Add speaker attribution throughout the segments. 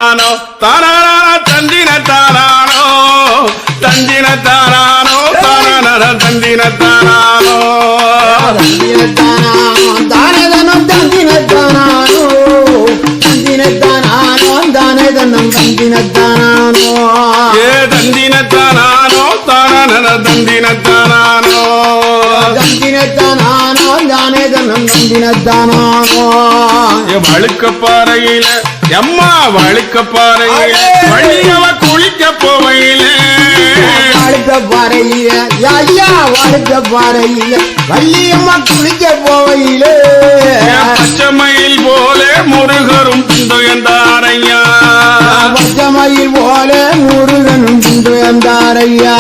Speaker 1: தானானோ தந்தின தானானோ தந்தின தானானோ தானான தந்தின தானானோ
Speaker 2: தானதனம் தந்தின தானானோ தந்தின தானானோ தானதனம் தந்தின தானானோ
Speaker 1: ஏ தந்தின தானானோ தானான தந்தின தானானோ
Speaker 2: தந்தின தானானோ தானதனம் தந்தின தானானோ
Speaker 1: வழுக்க பாறையில எம்மா வழுக்க பாறையில வள்ளியவ குளிக்க போவையில
Speaker 2: வாழ்க்க பாறையில ஐயா வாழ்க்க பாறையில வள்ளியம்மா குளிக்க போவையில
Speaker 1: பச்சைமயில் போல முருகரும் துயர்ந்தாரையா
Speaker 2: பச்சைமயில் போல முருகனும் துயர்ந்தாரையா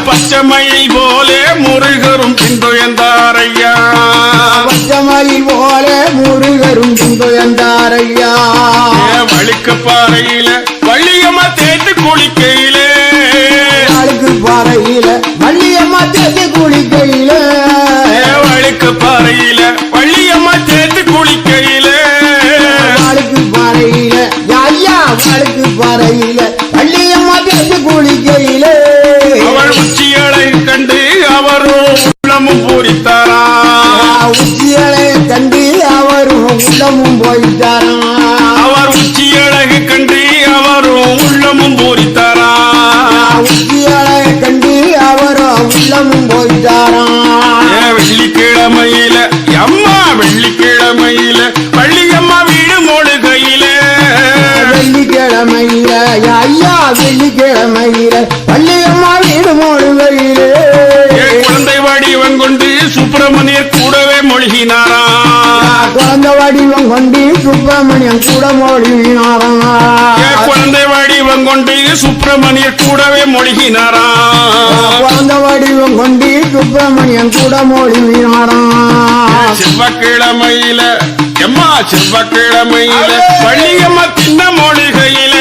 Speaker 1: பச்சைமயில் போல முருகரும் துயர்ந்தாரையா
Speaker 2: பச்சைமயில் போல முருகரும் துயர்ந்தாரையா
Speaker 1: வழுக்க பாறையில வள்ளியம்மா தேட்டு குளிக்கையில
Speaker 2: வாழ்க்கு பாறையில வள்ளியம்மா தேட்டு குளிக்கையில
Speaker 1: வழுக்க பாறையில வள்ளியம்மா தேட்டு குளிக்கையில
Speaker 2: வாழ்க்கு பாறையில ஐயா வாழ்க்கு பாறையில வள்ளியம்மா தேட்டு குளிக்கையில
Speaker 1: அவள் உச்சியலை கண்டு அவரும் உள்ளமும் பூரித்தாரா
Speaker 2: உச்சியலை கண்டு அவரும் உள்ளமும் போயிட்டாரா
Speaker 1: அவர் உச்சியழகு கண்டு அவரும் உள்ளமும் பூரித்தாரா
Speaker 2: உச்சியலை கண்டு அவரும் உள்ளமும் போயிட்டாரா
Speaker 1: வெள்ளிக்கிழமையில அம்மா வெள்ளிக்கிழமையில வள்ளியம்மா வீடு மொழுகையில
Speaker 2: வெள்ளிக்கிழமையில ஐயா வெள்ளிக்கிழமையில வள்ளியம்மா வீடு மொழுகையில
Speaker 1: குழந்தை வடிவம் கொண்டு சுப்பிரமணியர் கூடவே மொழிகினாரா
Speaker 2: குழந்தை வடிவம் கொண்டு சுப்பிரமணியம் கூட மொழிகினாரா
Speaker 1: குழந்தை வடிவம் கொண்டு சுப்பிரமணியர் கூடவே மொழிகினாரா
Speaker 2: குழந்தை வடிவம் கொண்டு சுப்பிரமணியம் கூட மொழிகினாரா
Speaker 1: செவ்வாய்க்கிழமையில எம்மா செவ்வாய்க்கிழமையில வள்ளியம்மா தின்ன மொழிகையில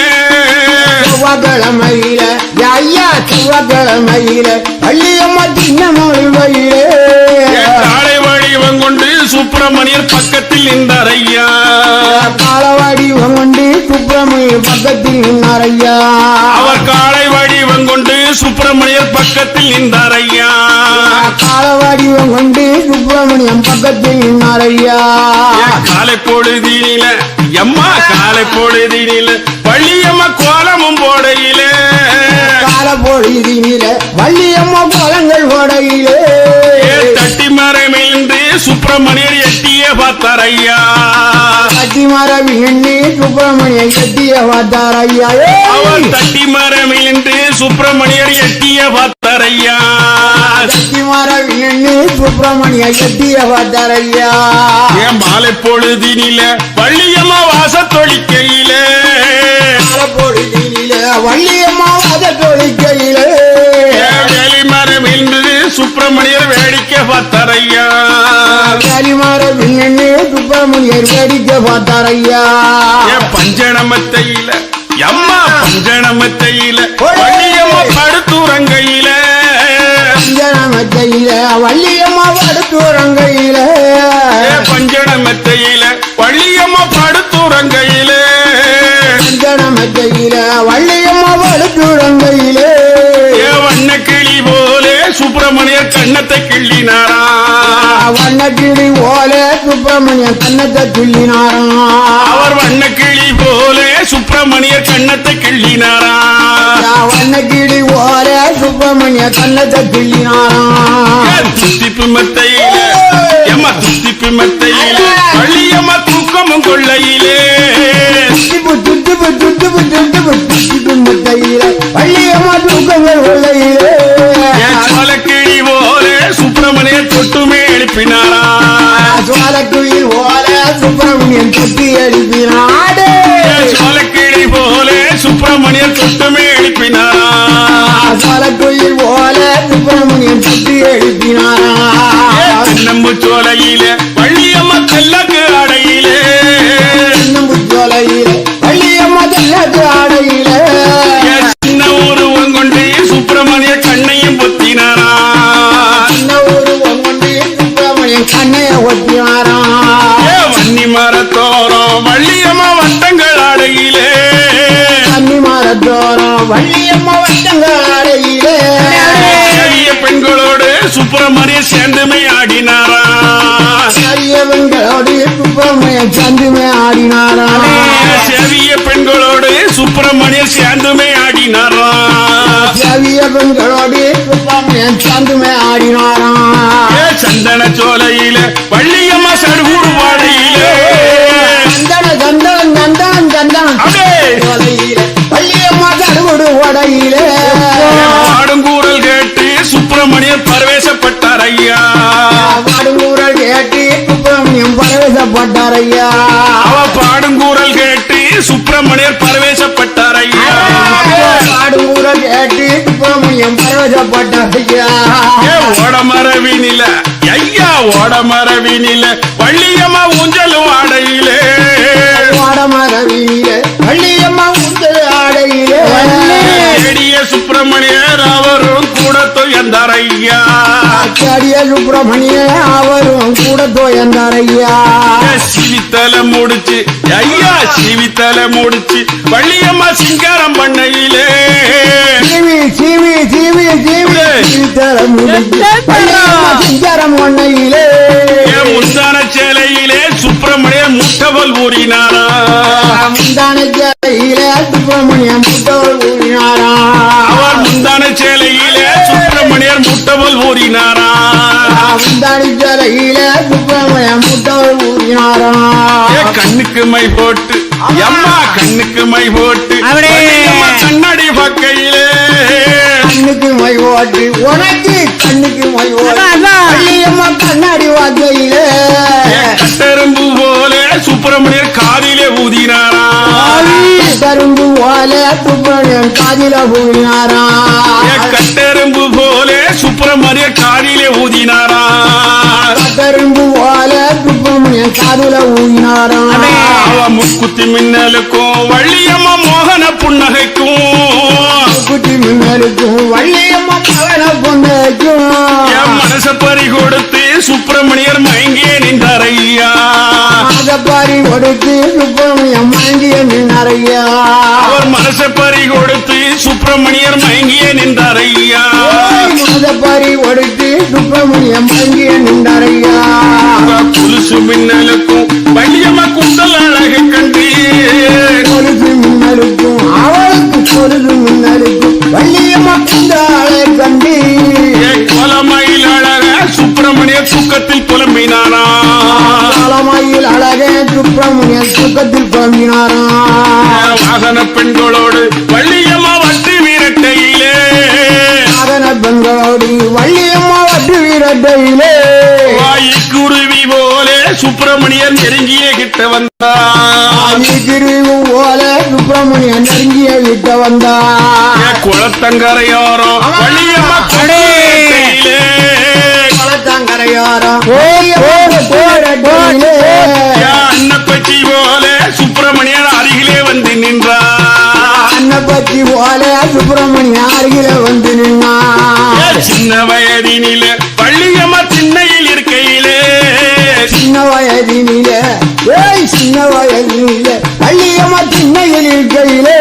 Speaker 2: செவ்வாய்க்கிழமையில ஐயா செவ்வாய்க்கிழமையில வள்ளியம்மா தின்ன மொழிகையில
Speaker 1: காலை வடிவம் கொண்டு சுப்பிரமணியர் பக்கத்தில் நின்றாரையா
Speaker 2: கால வடிவம் கொண்டு சுப்பிரமணியர் பக்கத்தில் நின்றாரையா
Speaker 1: அவர் காலை வடிவம் கொண்டு சுப்பிரமணியர் பக்கத்தில் நின்றாரையா
Speaker 2: கால வடிவம் கொண்டு சுப்பிரமணியம் பக்கத்தில் நின்றாரையா
Speaker 1: காலை பொழுதினில எம்மா காலை பொழுதினில வள்ளியம்மா கோலமும் போடையில
Speaker 2: கால பொழுதினில வள்ளியம்மா கோலங்கள் போடையிலே
Speaker 1: தட்டி மரமின்று சுப்பிரமணியர் எட்டிய பார்த்தாரையா
Speaker 2: தட்டி மரமின்றி சுப்பிரமணியம் எட்டிய பார்த்தாரையா
Speaker 1: அவர் தட்டி மரமின்று சுப்பிரமணியர் எட்டிய பார்த்தாரையா
Speaker 2: தட்டி மரமின்றி சுப்பிரமணியம் எட்டிய பார்த்தாரையா
Speaker 1: என் மாலை பொழுதினில வள்ளியம்மா வாசத்தொழிக்கையில
Speaker 2: கால பொழுதினில வள்ளியம்மா வாத தொழிக்கையிலே
Speaker 1: வேலிமரம் என்று சுப்பிரமணியர் வேடிக்கை பார்த்தாரையா
Speaker 2: களிமரமின்றி சுப்பிரமணியர் வேடிக்கை பார்த்தாரையா
Speaker 1: பஞ்சணமத்தையில எம்மா பஞ்சணமத்தையில வள்ளியம்மா படுத்துறங்கையில
Speaker 2: பஞ்சணமத்தையில வள்ளியம்மா படுத்துறங்கையில
Speaker 1: பஞ்சணமத்தையில வள்ளியம்மா படுத்துறங்கையில
Speaker 2: பஞ்சணமத்தையில வள்ளியம்மா படுத்துறங்கையில
Speaker 1: வண்ண கிளி போலே சுப்பிரமணியர் கண்ணத்தை கிள்ளினாரா
Speaker 2: வண்ணக்கிளி ஓல சுப்பிரமணியன் கண்ணத்தை கிள்ளினாரா
Speaker 1: அவர் வண்ண கிளி போலே சுப்பிரமணியர் கண்ணத்தை கிள்ளினாரா
Speaker 2: வண்ணக்கிளி ஓல சுப்பிரமணிய கண்ணத்தை கிள்ளினாரா
Speaker 1: துத்திப்பு மெத்தையில எம்மா துத்திப்பு மெத்தையில வள்ளியம்மா தூக்கமும் கொள்ளையிலே
Speaker 2: துத்துப்பு துத்துப்பு துத்துப்பு துத்துப்பு மெத்தையில வள்ளியம்மா தூக்கங்கள் கொள்ளையிலே
Speaker 1: சோழக்கிளி போலே சுப்பிரமணியர் தொட்டுமே எழுப்பினாரா
Speaker 2: சோழக்குயில் ஓல சுப்பிரமணியன் தொட்டி எழுப்பினாடு
Speaker 1: சோழக்கிளி போலே சுப்பிரமணியர் தொட்டுமே எழுப்பினாரா
Speaker 2: சோழக்குயில் ஓல சுப்பிரமணியன் தொட்டி எழுப்பினாரா
Speaker 1: நம்பு சோலையில வள்ளியம்மா செல்லக்கு அடையிலே
Speaker 2: நம்பு சோலையில வள்ளியம்மா செல்லக்கு அடையில
Speaker 1: சின்ன உருவம் கொண்டு சுப்பிரமணியர் கண்ணையும் பொத்தினாரா
Speaker 2: சின்ன உருவம் கொண்டு சுப்பிரமணியன் கண்ணைய ஒட்டினாரா
Speaker 1: வன்னி மரத்தோரம் வள்ளியம்மா வட்டங்கள் அடையிலே
Speaker 2: வள்ளியம்மா வட்டங்காலையிலே
Speaker 1: பெரிய பெண்களோடு சுப்பிரமணிய சேர்ந்துமே ஆடினாரா
Speaker 2: பெண்களோடு சுப்பிரமணியன் சந்துமே ஆடினாரா
Speaker 1: செவிய பெண்களோடு சுப்பிரமணிய சேர்ந்துமே ஆடினாரா
Speaker 2: செவிய பெண்களோடு சுப்பிரமணியன் சந்துமே ஆடினாரா
Speaker 1: சந்தன சோலையில வள்ளியம்மா சடுகுடு வாழையிலே
Speaker 2: சந்தன சந்தனம் சந்தனம் சந்தனம் சோலையிலே வள்ளியம்மா சடுகுடு ஓடையிலே
Speaker 1: ஆடுங்கூறல் கேட்டு சுப்பிரமணியர் பரவேசப்பட்டார் ஐயா
Speaker 2: பாடுங்கூறல் கேட்டு சுப்பிரமணியம் பரவேசப்பட்டார் ஐயா
Speaker 1: அவ பாடுங்கூறல் கேட்டு சுப்பிரமணியர் பரவேசப்பட்டார் ஐயா
Speaker 2: பாடுங்கூறல் கேட்டு சுப்பிரமணியம் பரவேசப்பட்டார் ஐயா
Speaker 1: ஓடமரவினில ஐயா ஓடமரவினில வள்ளியம்மா ஊஞ்சலும் ஆடையிலே
Speaker 2: ஓடமரவினிலே வள்ளியம்மா ஊஞ்சல் ஆடையிலே
Speaker 1: செடிய சுப்பிரமணியர் அவரும் கூட தொயந்தார் ஐயா
Speaker 2: அடிய சுப்பிரமணிய அவரும் கூட தோயந்தார் ஐயா
Speaker 1: சிவித்தலை முடிச்சு ஐயா சிவித்தலை முடிச்சு வள்ளியம்மா சிங்காரம் பண்ணையிலே
Speaker 2: சீவி சீவி சீவி சீவி சீவித்தரம் சிங்காரம் பண்ணையிலே
Speaker 1: முந்தான சேலையிலே சுப்பிரமணியர் முட்டவல் ஊறினாரா
Speaker 2: முந்தான சேலையிலே சுப்பிரமணியம் முட்டவல் ஊறினாரா
Speaker 1: அவர் முந்தான சேலையிலே சுப்பிரமணியர் முட்டவல் ஊறினாரா
Speaker 2: முந்தான சேலையிலே சுப்பிரமணியம் முட்டவல் ஊறினாரா
Speaker 1: கண்ணுக்கு மை போட்டு அம்மா கண்ணுக்கு மை போட்டு வள்ளியம்மா கண்ணாடி பக்கையிலே
Speaker 2: கண்ணுக்கு மை ஓட்டு உனக்கு கண்ணுக்கு மை ஓட்டு கண்ணாடி வாக்கையிலே
Speaker 1: கட்டெரும்பு போல சுப்பிரமணியர் காதிலே ஊதினாரா
Speaker 2: கரும்பு போல சுப்பிரமணியன் காதில ஊதினாரா
Speaker 1: கட்டெரும்பு போல சுப்பிரமணியர் காதிலே ஊதினாரா
Speaker 2: கரும்பு போல சுப்பிரமணியன் காதில ஊதினாரா
Speaker 1: அவ முக்குத்தி மின்னலுக்கும் வள்ளியம்மா மோகன புன்னகைக்கும்
Speaker 2: குட்டி மின்னலுக்கும் வள்ளியம்மா மகன பொண்ணுக்கும்
Speaker 1: என் மனச பறி கொடுத்து சுப்பிரமணியர் மயங்கியே நின்றார் ஐயா
Speaker 2: மாதப்பாரி கொடுத்து சுப்பிரமணியம் மயங்கிய நின்றார் ஐயா
Speaker 1: அவர் மனச பறி கொடுத்து சுப்பிரமணியர் மயங்கியே நின்றார் ஐயா
Speaker 2: மாதப்பாரி கொடுத்து சுப்பிரமணியம் மயங்கிய நின்றார் ஐயா
Speaker 1: புலுசு மின்னலுக்கும் வள்ளியம்மா குண்டல் அழகை கண்டு
Speaker 2: பொழுது மின்னலுக்கும் அவளுக்கு பொழுது மின்னலுக்கும் வள்ளியம்மா குந்தாளை கண்டு
Speaker 1: கோலமயில் அழக சுப்பிரமணியர் தூக்கத்தில் புலம்பினாரா
Speaker 2: காலமாயில் அழகே சுப்பிரமணியன் தூக்கத்தில் புலம்பினாரா
Speaker 1: வாகன பெண்களோடு வள்ளியம்மா வட்டு வீரட்டையிலே
Speaker 2: வாகன பெண்களோடு வள்ளியம்மா வட்டு வீரட்டையிலே
Speaker 1: வாய்க்குருவி போலே சுப்பிரமணியர் நெருங்கிய கிட்ட வந்தார்
Speaker 2: திருவு போல சுப்பிரமணியன் நெருங்கிய விட்ட வந்தா
Speaker 1: குளத்தங்கரையோரம் வள்ளியம்மா கொடையிலே
Speaker 2: குளத்தங்கரையோரம்
Speaker 1: அன்னப்பச்சி போல சுப்பிரமணியர் அருகிலே வந்து நின்றார்
Speaker 2: அன்னப்பச்சி போல சுப்பிரமணியன் அருகில வந்து நின்னா
Speaker 1: சின்ன வயதினில வள்ளியம்மா திண்ணையில் இருக்கையிலே
Speaker 2: சின்ன வயதினிலே சின்ன வயதினிலே வள்ளியம்மா திண்ணையில் இருக்கையிலே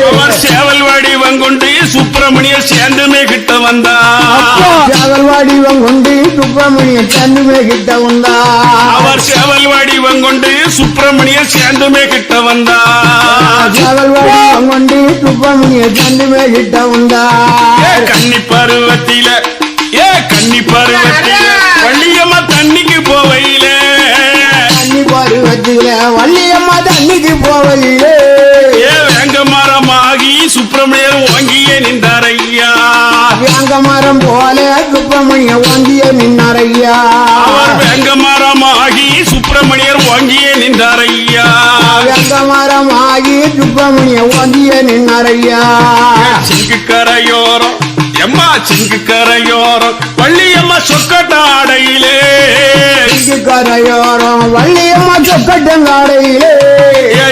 Speaker 1: அவர் சேவல் வடிவம் கொண்டு சுப்பிரமணியர் சேர்ந்துமே கிட்ட வந்தார்
Speaker 2: சேவல் வடிவம் கொண்டு சுப்பிரமணியன் சேர்ந்துமே கிட்ட வந்தா
Speaker 1: அவர் சேவல் வடிவம் கொண்டு சுப்பிரமணியர் சேர்ந்துமே கிட்ட வந்தார்
Speaker 2: சேவல் வடிவம் கொண்டு சுப்பிரமணியன் சேர்ந்துமே கிட்ட வந்தா
Speaker 1: கன்னி பருவத்தில கன்னி பருவத்தில வள்ளியம்மா தண்ணிக்கு போவையிலே
Speaker 2: தண்ணி பருவத்தில வள்ளியம்மா தண்ணிக்கு போவையிலே
Speaker 1: வேங்க மரமாகி சுப்பிரமணியர் ஓங்கியே நின்றார் ஐயா
Speaker 2: வேங்க மரம் போல சுப்பிரமணியன் ஓங்கிய நின்னார் ஐயா
Speaker 1: அவர் வேங்க மரமாகி சுப்பிரமணியர் ஓங்கியே நின்றார் ஐயா
Speaker 2: வேங்க மரம் ஆகி சுப்பிரமணியன் ஓங்கிய நின்னார் ஐயா
Speaker 1: சிங்கு கரையோரம் எம்மா சிங்கு கரையோரம் வள்ளியம்மா சொக்கட்டாடையிலே
Speaker 2: கரையோரம் வள்ளியம்மா சொக்கட்டங்காடையிலே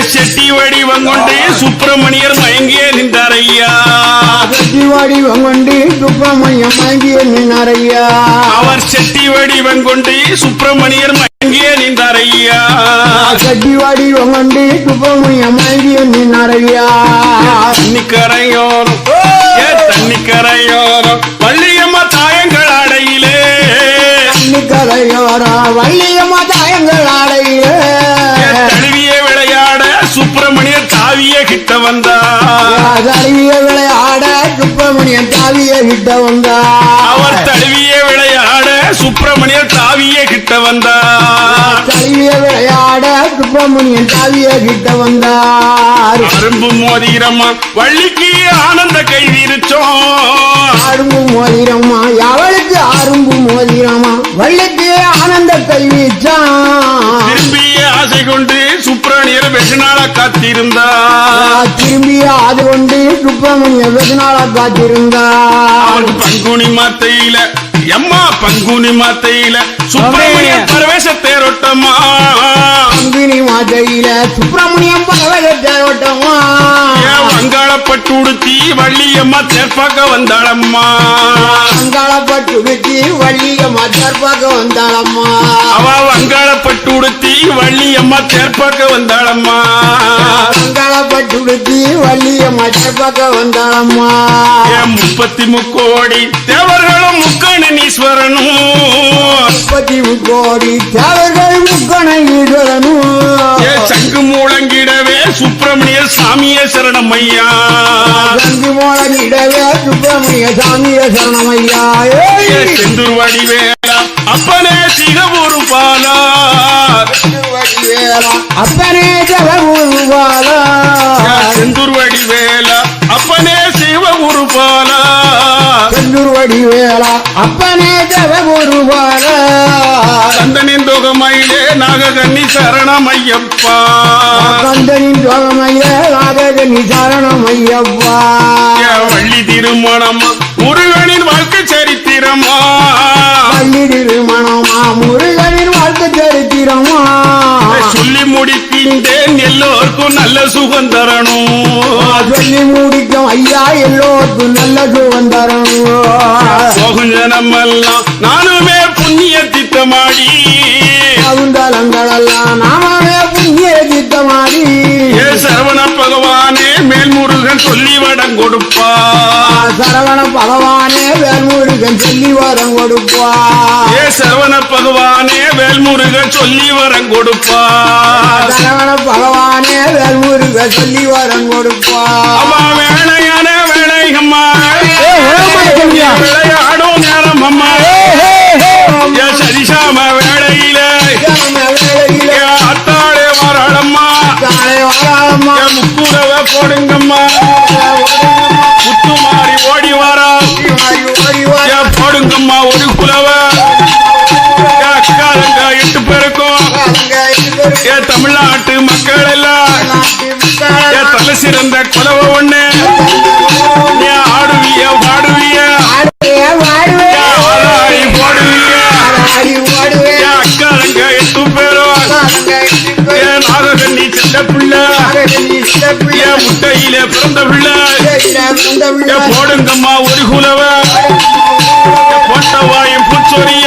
Speaker 1: செட்டி வடிவம் கொண்டு சுப்பிரமணியர் மயங்கியே நின்றார் ஐயா
Speaker 2: செட்டி வடிவம் கொண்டு சுப்பிரமணியம் மயங்கிய நின்றார் ஐயா
Speaker 1: அவர் செட்டி வடிவம் கொண்டு சுப்பிரமணியர் மயங்கியே நின்றார் ஐயா
Speaker 2: செட்டி வடிவம் கொண்டு சுப்பிரமணியம் மயங்கிய நின்றார் ஐயா
Speaker 1: கரையோரம் கரையோரம் வள்ளியம்மா தாயங்கள் ஆடையிலே
Speaker 2: கரையோரா வள்ளியம்மா தாயங்கள் ஆடையிலே
Speaker 1: தழுவிய விளையாட சுப்பிரமணியர் தாவிய கிட்ட வந்தா
Speaker 2: தழுவிய விளையாட சுப்பிரமணியன் தாவிய கிட்ட வந்தா
Speaker 1: அவர் தழுவிய விளையாட சுப்பிரமணியர் தாவிய கிட்ட வந்தா
Speaker 2: தழுவிய விளையாட சுப்பிரமணியன் தாவிய கிட்ட வந்தார்
Speaker 1: அரும்பு மோதிரம்மா வள்ளிக்கு ஆனந்த கை விரிச்சோம்
Speaker 2: அரும்பு மோதிரம்மா அவளுக்கு அரும்பு மோதிரம்மா வள்ளிக்கு ஆனந்த கை வீச்சான்
Speaker 1: திரும்பிய ஆசை கொண்டு சுப்பிரமணியர் வெகு நாளா காத்திருந்தா
Speaker 2: திரும்பிய அது கொண்டு சுப்பிரமணியன் வெகு நாளா காத்திருந்தார்
Speaker 1: அவருக்கு பங்குனி மாத்தையில எம்மா பங்குனி மாத்தையில சுப்பிரமணிய பரவேச தேரோட்டமா
Speaker 2: பங்குனி மாதையில சுப்பிரமணியம் பரவக தேரோட்டமா
Speaker 1: வங்காளப்பட்டு உடுத்தி வள்ளியம்மா தேர்ப்பாக்க வந்தாளம்மா
Speaker 2: வங்காளப்பட்டு விட்டு வள்ளியம்மா தேர்ப்பாக்க வந்தாளம்மா
Speaker 1: அவ வங்காளப்பட்டு உடுத்தி வள்ளியம்மா தேர்ப்பாக்க வந்தாளம்மா
Speaker 2: வங்காளப்பட்டு விட்டு வள்ளியம்மா தேர்ப்பாக்க வந்தாளம்மா
Speaker 1: 33 கோடி தேவர்களும் முக்கணனீஸ்வரனும்
Speaker 2: 33 கோடி தேவர்கள் முக்கணீஸ்வரனும்
Speaker 1: சங்கு மூலங்கிடவே சுப்பிரமணிய சாமிய சரணம் ஐயா
Speaker 2: சங்கு மூலங்கிடவே சுப்பிரமணிய சாமிய சரணம் ஐயா
Speaker 1: செந்தூர் வடிவேலா அப்பனே சிகபூரு பாலா
Speaker 2: அப்பனே சிவகுரு பாலா
Speaker 1: செந்தூர் வடிவேலா அப்பனே சிவகுரு பாலா
Speaker 2: செந்தூர் வடிவேலா அப்பனே சிவகுரு பாலா
Speaker 1: கந்தனின் தொகமையிலே நாககன்னி சரணம் ஐயப்பா
Speaker 2: கந்தனின் தொகமையிலே நாககன்னி சரணம் ஐயப்பா
Speaker 1: வள்ளி திருமணமா முருகனின் வாழ்க்கை சரித்திரமா
Speaker 2: வள்ளி திருமணமா முருகனின் வாழ்க்கை சரித்திரமா
Speaker 1: சொல்லி முடிக்கின்றேன் எல்லோருக்கும் நல்ல சுகம் தரணும்
Speaker 2: சொல்லி முடிக்கும் ஐயா எல்லோருக்கும் நல்ல சுகம் தரணும்
Speaker 1: போகும் ஜனமெல்லாம் நானுமே புண்ணிய திட்டமாடி
Speaker 2: சவுந்தலங்களெல்லாம் நாமே புண்ணிய திட்டமாடி
Speaker 1: ஏ சரவண பகவானே மேல்முருகன் சொல்லி வடம் கொடுப்பா
Speaker 2: சரவண பகவானே வேல்முருகன் சொல்லி வரம் கொடுப்பா
Speaker 1: ஏ சரவண பகவானே வேல்முருகன் சொல்லி வரம் கொடுப்பா
Speaker 2: சரவண பகவானே வேல்முருகன் சொல்லி வரம் கொடுப்பா
Speaker 1: அம்மா வேலையான வேலையம்மா விளையாடும் நேரம் அம்மா ஏ சரிசாம வேளையில அத்தாளே வராளம்மா முக்குரவ போடுங்கம்மா முத்து மாறி ஓடி வரா போடுங்கம்மா ஒரு குலவ அக்காரங்க 8 பேருக்கும் தமிழ்நாட்டு மக்கள் எல்லாம் தலை சிறந்த குலவ ஒண்ணு ஆடுவிய பாடுவிய போடுவிய அக்காரங்க 8 பேரும் நாககன்னி சின்ன பிள்ளை முட்டையில பிறந்த பிள்ளை போடுங்கம்மா ஒரு குலவ போட்டவாயும் பூச்சொரிய